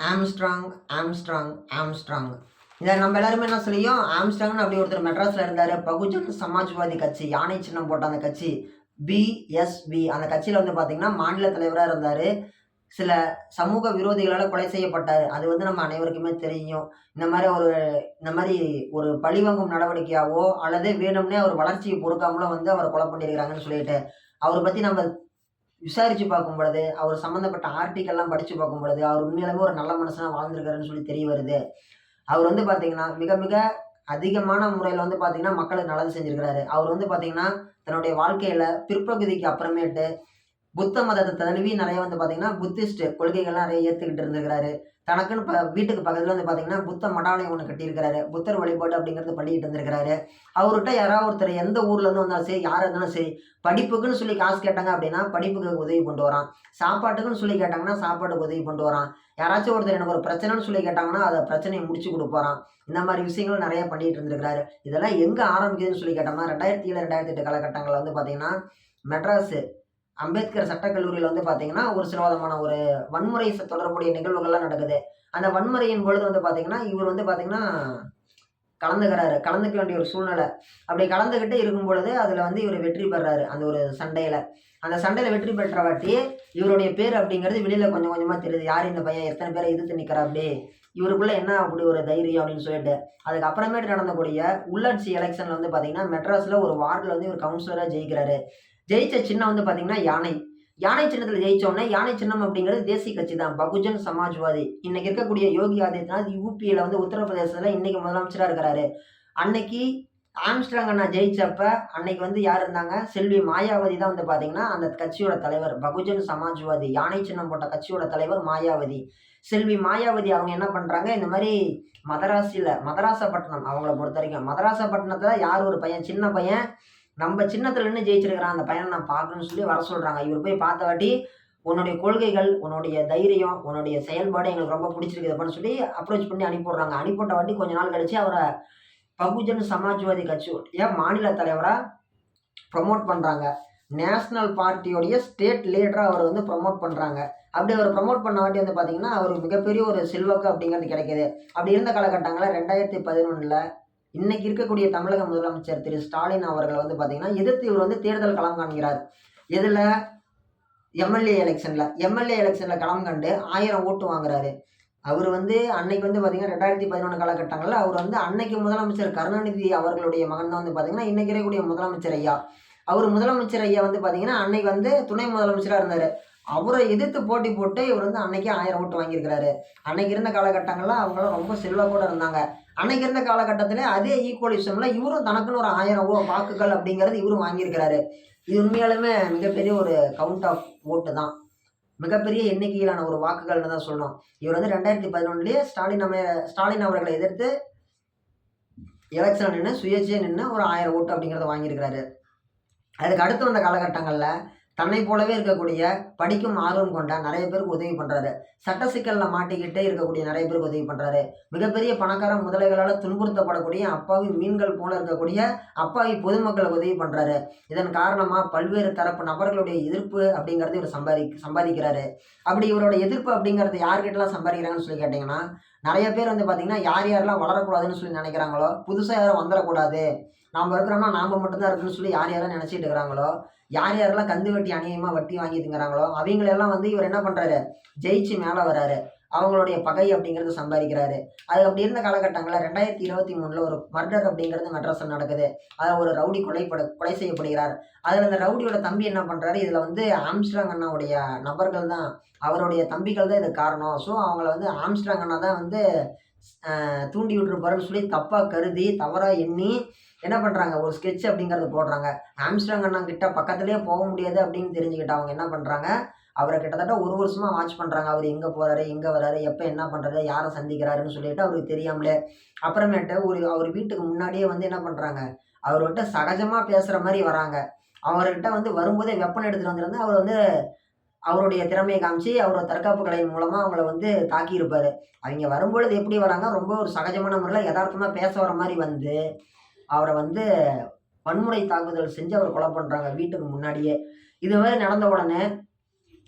Armstrong Armstrong Armstrong. இதை நம்ம எல்லாருமே என்ன சொல்லியும் ஆம்ஸ்ட்ராங்னு அப்படி ஒருத்தர் மெட்ராஸில் இருந்தார். பகுஜன் சமாஜ்வாதி கட்சி, யானை சின்னம் போட்ட அந்த கட்சி பிஎஸ்பி, அந்த கட்சியில் வந்து பார்த்தீங்கன்னா மாநில தலைவராக இருந்தார். சில சமூக விரோதிகளால் கொலை செய்யப்பட்டார். அது வந்து நம்ம அனைவருக்குமே தெரியும். இந்த மாதிரி ஒரு பழிவாங்கும் நடவடிக்கையாவோ அல்லது வேணும்னே அவர் வளர்ச்சியை பொறுக்காமலோ வந்து அவரை கொலை பண்ணியிருக்கிறாங்கன்னு சொல்லிட்டு அவரை பற்றி நம்ம விசாரிச்சு பார்க்கும் பொழுது, அவர் சம்மந்தப்பட்ட ஆர்டிக்கல்லாம் படிச்சு பார்க்கும் பொழுது, அவர் உண்மையாலுமே ஒரு நல்ல மனுஷனா வாழ்ந்திருக்காருன்னு சொல்லி தெரிய வருது. அவர் வந்து பார்த்தீங்கன்னா, மிக மிக அதிகமான முறையில வந்து பார்த்தீங்கன்னா, மக்களுக்கு நல்லது செஞ்சிருக்கிறாரு. அவர் வந்து பார்த்தீங்கன்னா, தன்னுடைய வாழ்க்கையில பிற்பகுதிக்கு அப்புறமேட்டு புத்த மதத்தை தழுவி நிறைய வந்து பார்த்தீங்கன்னா, புத்திஸ்ட் கொள்கைகள்லாம் நிறைய ஏத்துக்கிட்டு இருந்திருக்கிறாரு. தனக்குன்னு வீட்டுக்கு பக்கத்துல வந்து பார்த்தீங்கன்னா, புத்த மடாலயம் ஒண்ணு கட்டியிருக்கிறாரு. புத்தர் வழிபாடு அப்படிங்கிறது பண்ணிக்கிட்டு இருந்திருக்கிறாரு. அவர்ட்ட யாராவது ஒருத்தர் எந்த ஊர்ல இருந்து வந்தாலும் சரி, யாரா இருந்தாலும் சரி, படிப்புக்குன்னு சொல்லி காசு கேட்டாங்க அப்படின்னா, படிப்புக்கு உதவி கொண்டு வரான். சாப்பாட்டுக்குன்னு சொல்லி கேட்டாங்கன்னா, சாப்பாட்டுக்கு உதவி கொண்டு வரான். யாராச்சும் ஒருத்தர் எனக்கு ஒரு பிரச்சனைன்னு சொல்லி கேட்டாங்கன்னா, அத பிரச்சனைய முடிச்சு குடுப்பாராம். இந்த மாரி விஷயங்கள் நிறைய பண்ணிட்டு இருந்திருக்கிறாரு. இதெல்லாம் எங்க ஆரம்பிக்குதுன்னு சொல்லி கேட்டோம்னா, 2007, 2008 காலகட்டங்கள்ல வந்து பார்த்தீங்கன்னா, மெட்ராஸ் அம்பேத்கர் சட்டக்கல்லூரியில வந்து பார்த்தீங்கன்னா, ஒரு சில விதமான ஒரு வன்முறை தொடர்புடைய நிகழ்வுகள்லாம் நடக்குது. அந்த வன்முறையின் பொழுது வந்து பார்த்தீங்கன்னா, இவர் வந்து பார்த்தீங்கன்னா கலந்துக்கிறாரு. கலந்துக்க வேண்டிய ஒரு சூழ்நிலை. அப்படி கலந்துகிட்டு இருக்கும் பொழுது, அதுல வந்து இவரு வெற்றி பெறாரு. அந்த ஒரு சண்டையில. அந்த சண்டையில வெற்றி பெற்றவாட்டி, இவருடைய பேர் அப்படிங்கிறது வெளியில கொஞ்சம் கொஞ்சமா தெரியுது. யாரு இந்த பையன்? எத்தன பேர எதிர்த்து நிக்கிறாப்படி? இவருக்குள்ள என்ன அப்படி ஒரு தைரியம் அப்படின்னு சொல்லிட்டு. அதுக்கு அப்புறமேட்டு நடந்தக்கூடிய உள்ளாட்சி எலெக்ஷன்ல வந்து பார்த்தீங்கன்னா, மெட்ராஸ்ல ஒரு வார்டுல வந்து இவர் கவுன்சிலரா ஜெயிக்கிறாரு. ஜெயிச்ச சின்னம் வந்து பார்த்தீங்கன்னா யானை. யானை சின்னத்துல ஜெயிச்ச உடனே, யானை சின்னம் அப்படிங்கிறது தேசிய கட்சி தான். பகுஜன் சமாஜ்வாதி. இன்னைக்கு இருக்கக்கூடிய யோகி ஆதித்யநாத் யுபியில வந்து உத்தரப்பிரதேசத்துல இன்னைக்கு முதலமைச்சரா இருக்கிறாரு. அன்னைக்கு ஆம்ஸ்ட்ராங் அண்ணா ஜெயிச்சப்ப, அன்னைக்கு வந்து யார் இருந்தாங்க? செல்வி மாயாவதி தான் வந்து பார்த்தீங்கன்னா, அந்த கட்சியோட தலைவர். பகுஜன் சமாஜ்வாதி யானை சின்னம் போட்ட கட்சியோட தலைவர் மாயாவதி. செல்வி மாயாவதி அவங்க என்ன பண்றாங்க, இந்த மாரி மதராசப்பட்டினம் அவங்கள பொறுத்தவரைக்கும். மதராசப்பட்டினத்துல யார் ஒரு பையன், சின்ன பையன் நம்ம சின்னத்துல நின்னு ஜெயிச்சிருக்கிறான். அந்த பையன நான் பார்க்கணும்னு சொல்லி வர சொல்றாங்க. இவரு போய் பார்த்தவாட்டி, உன்னுடைய கொள்கைகள், உன்னுடைய தைரியம், உன்னுடைய செயல்பாடு எங்களுக்கு ரொம்ப பிடிச்சிருக்குது அப்படின்னு சொல்லி அப்ரோச் பண்ணி அனுப்பிவிடுறாங்க. அனுப்பிவிட்டவாட்டி கொஞ்ச நாள் கழிச்சு அவர பகுஜன் சமாஜ்வாதி கட்சியுடைய மாநில தலைவரா ப்ரமோட் பண்றாங்க. நேஷனல் பார்ட்டியோடைய ஸ்டேட் லீடரா அவர வந்து ப்ரமோட் பண்றாங்க. அப்படி அவர ப்ரமோட் பண்ணவாட்டி வந்து பார்த்தீங்கன்னா, அவருக்கு மிகப்பெரிய ஒரு செல்வாக்கு அப்படிங்கிறது கிடைக்குது. அப்படி இருந்த காலகட்டங்கள்ல 2011ல இன்னைக்கு இருக்கக்கூடிய தமிழக முதலமைச்சர் திரு ஸ்டாலின் அவர்கள் வந்து பார்த்தீங்கன்னா, எதிர்த்து இவர் வந்து தேர்தல் களம் காண்கிறார். எதுல? எம்எல்ஏ எலெக்ஷன்ல களம் கண்டு 1000 ஓட்டு வாங்குறாரு. அவரு வந்து அன்னைக்கு வந்து பார்த்தீங்கன்னா, 2011 காலகட்டங்கள்ல அவர் வந்து அன்னைக்கு முதலமைச்சர் கருணாநிதி அவர்களுடைய மகன் தான் வந்து பார்த்தீங்கன்னா, இன்னைக்கு இருக்கக்கூடிய முதலமைச்சர் ஐயா. அவரு முதலமைச்சர் ஐயா வந்து பார்த்தீங்கன்னா, அன்னைக்கு வந்து துணை முதலமைச்சரா இருந்தாரு. அவர எதிர்த்து போட்டி போட்டு இவர் வந்து அன்னைக்கே 1000 ஓட்டு வாங்கியிருக்கிறாரு. அன்னைக்கு இருந்த காலகட்டங்கள்ல அவங்கலாம் ரொம்ப செல்வாக்கோட இருந்தாங்க. அன்னைக்கு இருந்த காலகட்டத்திலே அதே ஈக்குவலிசம்ல இவரும் தனக்குன்னு ஒரு 1000 வாக்குகள் அப்படிங்கிறது இவரும் வாங்கியிருக்கிறாரு. இது உண்மையாலுமே மிகப்பெரிய ஒரு கவுண்ட் ஆஃப் ஓட்டு தான். மிகப்பெரிய எண்ணிக்கையிலான ஒரு வாக்குகள்னு தான் சொல்லணும். இவர் வந்து 2011லயே ஸ்டாலின் அவர்களை எதிர்த்து எலெக்ஷன்ல நின்னு சுயேட்சையா நின்னு ஒரு 1000 ஓட்டு அப்படிங்கிறத வாங்கியிருக்கிறாரு. அதுக்கு அடுத்து வந்த காலகட்டங்கள்ல தன்னை போலவே இருக்கக்கூடிய படிக்கும் ஆர்வம் கொண்ட நிறைய பேருக்கு உதவி பண்றாரு. சட்ட சிக்கல்ல மாட்டிக்கிட்டே இருக்கக்கூடிய நிறைய பேருக்கு உதவி பண்றாரு. மிகப்பெரிய பணக்கார முதலைகளால துன்புறுத்தப்படக்கூடிய அப்பாவி மீன்கள் போல இருக்கக்கூடிய அப்பாவி பொதுமக்களுக்கு உதவி பண்றாரு. இதன் காரணமா பல்வேறு தரப்பு நபர்களுடைய எதிர்ப்பு அப்படிங்கிறது இவர் சம்பாதிக்கிறாரு. அப்படி இவரோட எதிர்ப்பு அப்படிங்கிறது யார்கிட்டலாம் சம்பாதிக்கிறாங்கன்னு சொல்லி கேட்டீங்கன்னா, நிறைய பேர் வந்து பார்த்தீங்கன்னா, யார் யாரெல்லாம் வளரக்கூடாதுன்னு சொல்லி நினைக்கிறாங்களோ, புதுசா யாரும் வந்துடக்கூடாது, நாம இருக்கிறோம்னா நாம மட்டும் தான் இருக்கணும்னு சொல்லி யார் யாரெல்லாம் நினைச்சிட்டு இருக்கிறாங்களோ, யார் யாரெல்லாம் கந்து வட்டி அநியாயமா வட்டி வாங்கி திங்கிறாங்களோ, அவங்களெல்லாம் வந்து இவர் என்ன பண்றாரு, ஜெயிச்சு மேல வராரு. அவங்களுடைய பகை அப்படிங்கிறது சம்பாதிக்கிறாரு. அது அப்படி இருந்த காலகட்டங்கள்ல 2023ல ஒரு மர்டர் அப்படிங்கிறது மெட்ராஸ்ல நடக்குது. அதுல ஒரு ரவுடி கொலை செய்யப்படுகிறார். அதுல அந்த ரவுடியோட தம்பி என்ன பண்றாரு, இதுல வந்து ஆம்ஸ்ட்ராங் அண்ணாவுடைய நபர்கள் தான், அவருடைய தம்பிகள் தான் இதுக்கு காரணம். ஸோ அவங்கள வந்து ஆம்ஸ்ட்ராங் அண்ணா தான் வந்து தூண்டி விட்டுருப்பாருன்னு சொல்லி தப்பா கருதி, தவறா எண்ணி என்ன பண்றாங்க, ஒரு ஸ்கெட்ச் அப்படிங்கிறத போடுறாங்க. ஆம்ஸ்ட்ராங் அண்ணா கிட்ட பக்கத்திலேயே போக முடியாது அப்படின்னு தெரிஞ்சுக்கிட்டு அவங்க என்ன பண்றாங்க, அவர கிட்டத்தட்ட 1 வருஷமா வாட்ச் பண்றாங்க. அவரு எங்க போறாரு, எங்க வராரு, எப்ப என்ன பண்றாரு, யார சந்திக்கிறாருன்னு சொல்லிட்டு அவருக்கு தெரியாமலே. அப்புறமேட்டு அவர் வீட்டுக்கு முன்னாடியே வந்து என்ன பண்றாங்க, அவர்கிட்ட சகஜமா பேசுற மாரி வராங்க. அவர்கிட்ட வந்து வரும்போதே வெப்பன் எடுத்துட்டு வந்திருந்து அவர் வந்து அவருடைய திறமைய காமிச்சு, அவரோட தற்காப்பு கலையின் மூலமா அவங்கள வந்து தாக்கியிருப்பாரு. அவிங்க வரும்பொழுது எப்படி வராங்க, ரொம்ப ஒரு சகஜமான முறையில எதார்த்தமா பேச வர மாரி வந்து, அவர வந்து வன்முறை தாக்குதல் செஞ்சு அவர கொலை பண்றாங்க வீட்டுக்கு முன்னாடியே. இது மாரி நடந்த உடனே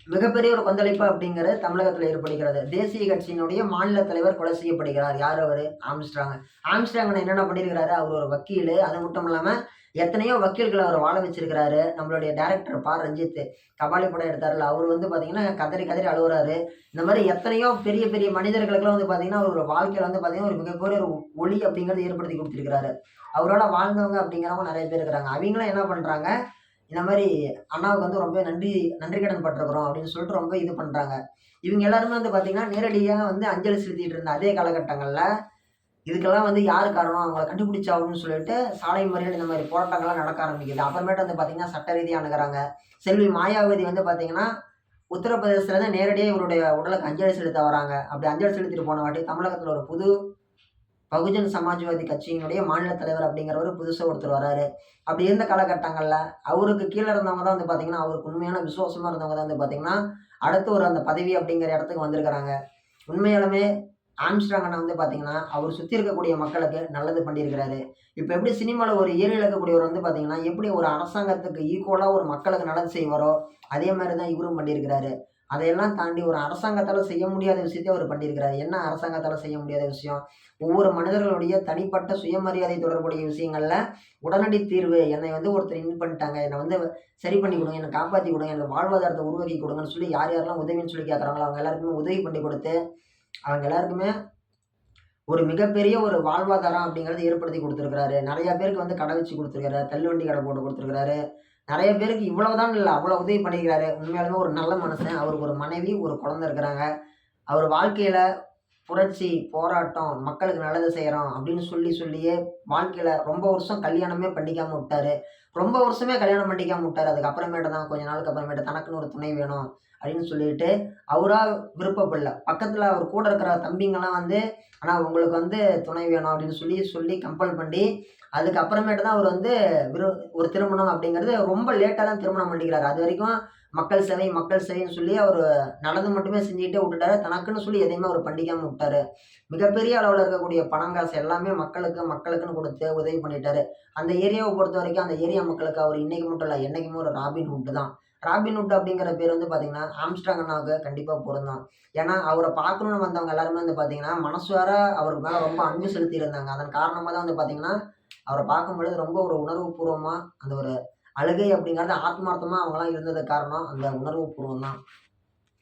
மிகப்பெரிய ஒரு கொந்தளிப்பு அப்படிங்கிறது தமிழகத்துல ஏற்படுகிறது. தேசிய கட்சியினுடைய மாநில தலைவர் கொலை செய்யப்படுகிறார். யார் அவரு? ஆம்ஸ்ட்ராங். ஆம்ஸ்ட்ராங் என்னென்ன பண்ணியிருக்கிறாரு? அவர் ஒரு வக்கீலு. அது மட்டும் இல்லாம எத்தனையோ வக்கீல்கள அவர வாழ வச்சிருக்கிறாரு. நம்மளுடைய டைரக்டர் ரஞ்சித் கபாலி படம் எடுத்தார்ல, அவரு பார்த்தீங்கன்னா, கதறி கதறி அழுவுறாரு. இந்த மாரி எத்தனையோ பெரிய பெரிய மனிதர்களுக்கெல்லாம் பார்த்தீங்கன்னா, அவரோட வாழ்க்கையில பார்த்தீங்கன்னா, ஒரு மிகப்பெரிய ஒரு ஒளி அப்படிங்கிறத ஏற்படுத்தி குடுத்திருக்கிறாரு. அவரோட வாழ்ந்தவங்க அப்படிங்கிறவங்க நெறைய பேர் இருக்கிறாங்க. அவிங்களும் என்ன பண்றாங்க, இந்த மாரி அண்ணாவுக்கு ரொம்ப நன்றி கடன் பட்டுருக்குறோம் அப்படின்னு சொல்லிட்டு ரொம்ப இது பண்றாங்க. இவங்க எல்லாருமே பார்த்தீங்கன்னா, நேரடியா அஞ்சலி செலுத்திட்டு இருந்த அதே காலகட்டங்கள்ல, இதுக்கெல்லாம் யாரு காரணம்? அவங்கள கண்டுபிடிச்சாகணும்னு சொல்லிட்டு சாலை மறியல் இந்த மாரி போராட்டங்கள்லாம் நடக்க ஆரம்பிக்குது. அப்புறமேட்டு பார்த்தீங்கன்னா, சட்ட ரீதியா அணுகுறாங்க. செல்வி மாயாவதி பார்த்தீங்கன்னா, உத்தரப்பிரதேசத்துல இருந்து நேரடியா இவருடைய உடலுக்கு அஞ்சலி செலுத்த வராங்க. அப்படி அஞ்சலி செலுத்திட்டு போன வாட்டி தமிழகத்துல ஒரு புது பகுஜன் சமாஜ்வாதி கட்சியினுடைய மாநில தலைவர் அப்படிங்கிறவரு புதுசா ஒருத்தர் வராரு. அப்படி இருந்த காலகட்டங்கள்ல அவருக்கு கீழ இருந்தவங்க தான் பார்த்தீங்கன்னா, அவருக்கு உண்மையான விசுவாசமா இருந்தவங்க தான் பார்த்தீங்கன்னா, அடுத்து ஒரு அந்த பதவி அப்படிங்கிற இடத்துக்கு வந்திருக்கிறாங்க. உண்மையாலுமே ஆம்ஸ்ட்ராங் அண்ணா பார்த்தீங்கன்னா, அவர் சுத்தி இருக்கக்கூடிய மக்களுக்கு நல்லது பண்ணியிருக்கிறாரு. இப்ப எப்படி சினிமால ஒரு ஹீரோ இழக்கக்கூடியவர் பார்த்தீங்கன்னா, எப்படி ஒரு அரசாங்கத்துக்கு ஈக்குவலா ஒரு மக்களுக்கு நல்லது செய்வாரோ, அதே மாரி தான் இவரும் பண்ணியிருக்கிறாரு. அதையெல்லாம் தாண்டி ஒரு அரசாங்கத்தால செய்ய முடியாத விஷயத்த அவர் பண்ணியிருக்கிறாரு. என்ன அரசாங்கத்தால செய்ய முடியாத விஷயம்? ஒவ்வொரு மனிதர்களுடைய தனிப்பட்ட சுயமரியாதை தொடர்புடைய விஷயங்கள்ல உடனடி தீர்வு. என்னை ஒருத்தர் பண்ணிட்டாங்க. என்ன சரி பண்ணி குடுங்க. என்ன காப்பாத்தி குடுங்க. எனக்கு வாழ்வாதாரத்த உருவாக்கி குடுங்கன்னு சொல்லி யார் யாரெல்லாம் உதவின்னு சொல்லி கேட்கறாங்களோ, அவங்க எல்லாருக்குமே உதவி பண்ணி குடுத்து, அவங்க எல்லாருக்குமே ஒரு மிகப்பெரிய ஒரு வாழ்வாதாரம் அப்படிங்கிறத ஏற்படுத்தி குடுத்திருக்கிறாரு. நெறைய பேருக்கு கடை வச்சு குடுத்திருக்கிறாரு. தள்ளுவண்டி கடை போட்டு குடுத்திருக்கிறாரு. நெறைய பேருக்கு இவ்வளவுதான் இல்ல, அவ்வளவு உதவி பண்ணியிருக்கிறாரு. உண்மையாலுமே ஒரு நல்ல மனுஷன். அவருக்கு ஒரு மனைவி, ஒரு குழந்தை இருக்கிறாங்க. அவர் வாழ்க்கையில புரட்சி, போராட்டம், மக்களுக்கு நல்லது செய்றோம் அப்படின்னு சொல்லியே வாழ்க்கையில ரொம்ப வருஷம் கல்யாணமே பண்ணிக்காம விட்டாரு. ரொம்ப வருஷமே கல்யாணம் பண்ணிக்காம விட்டாரு. அதுக்கு அப்புறமேட்டு தான் கொஞ்ச நாளுக்கு அப்புறமேட்டு தனக்குன்னு ஒரு துணை வேணும் அப்படின்னு சொல்லிட்டு, அவரா விருப்பப்படல. பக்கத்துல அவர் கூட இருக்கிற தம்பிங்கலாம் "அண்ணா உங்களுக்கு துணை வேணும்" அப்படின்னு சொல்லி கம்பல் பண்ணி, அதுக்கு அப்புறமேட்டு தான் அவர் விரு ஒரு திருமணம் அப்படிங்கிறது ரொம்ப லேட்டா தான் திருமணம் பண்ணிக்கிறாரு. அதுவரைக்கும் மக்கள் சேவை, மக்கள் சேவைன்னு சொல்லி அவரு நல்லது மட்டுமே செஞ்சுக்கிட்டே விட்டுட்டாரு. தனக்குன்னு சொல்லி எதையுமே அவரு பண்ணிக்காம விட்டாரு. மிகப்பெரிய அளவுல இருக்கக்கூடிய பணம், காசு எல்லாமே மக்களுக்குன்னு குடுத்து உதவி பண்ணிட்டாரு. அந்த ஏரியாவ பொறுத்தவரைக்கும் அந்த ஏரியா மக்களுக்கு அவரு இன்னைக்கு மட்டும் இல்ல, என்னைக்குமே ஒரு ராபின்ஹுட் தான். ராபின்ஹுட் அப்படிங்கிற பேர் பார்த்தீங்கன்னா, ஆம்ஸ்ட்ராங் அண்ணாவுக்கு கண்டிப்பா பொருந்தும். ஏன்னா, அவர பார்க்கணும்னு வந்தவங்க எல்லாருமே பார்த்தீங்கன்னா, மனசார அவருக்கு மேல ரொம்ப அன்பு செலுத்தியிருந்தாங்க. அதன் காரணமா தான் பார்த்தீங்கன்னா, அவர பார்க்கும்பொழுது ரொம்ப ஒரு உணர்வுபூர்வமா அந்த ஒரு அழுகை அப்படிங்கிறது ஆத்மார்த்தமா அவங்கலாம் இருந்ததுக்கு காரணம் அந்த உணர்வு பூர்வம் தான்.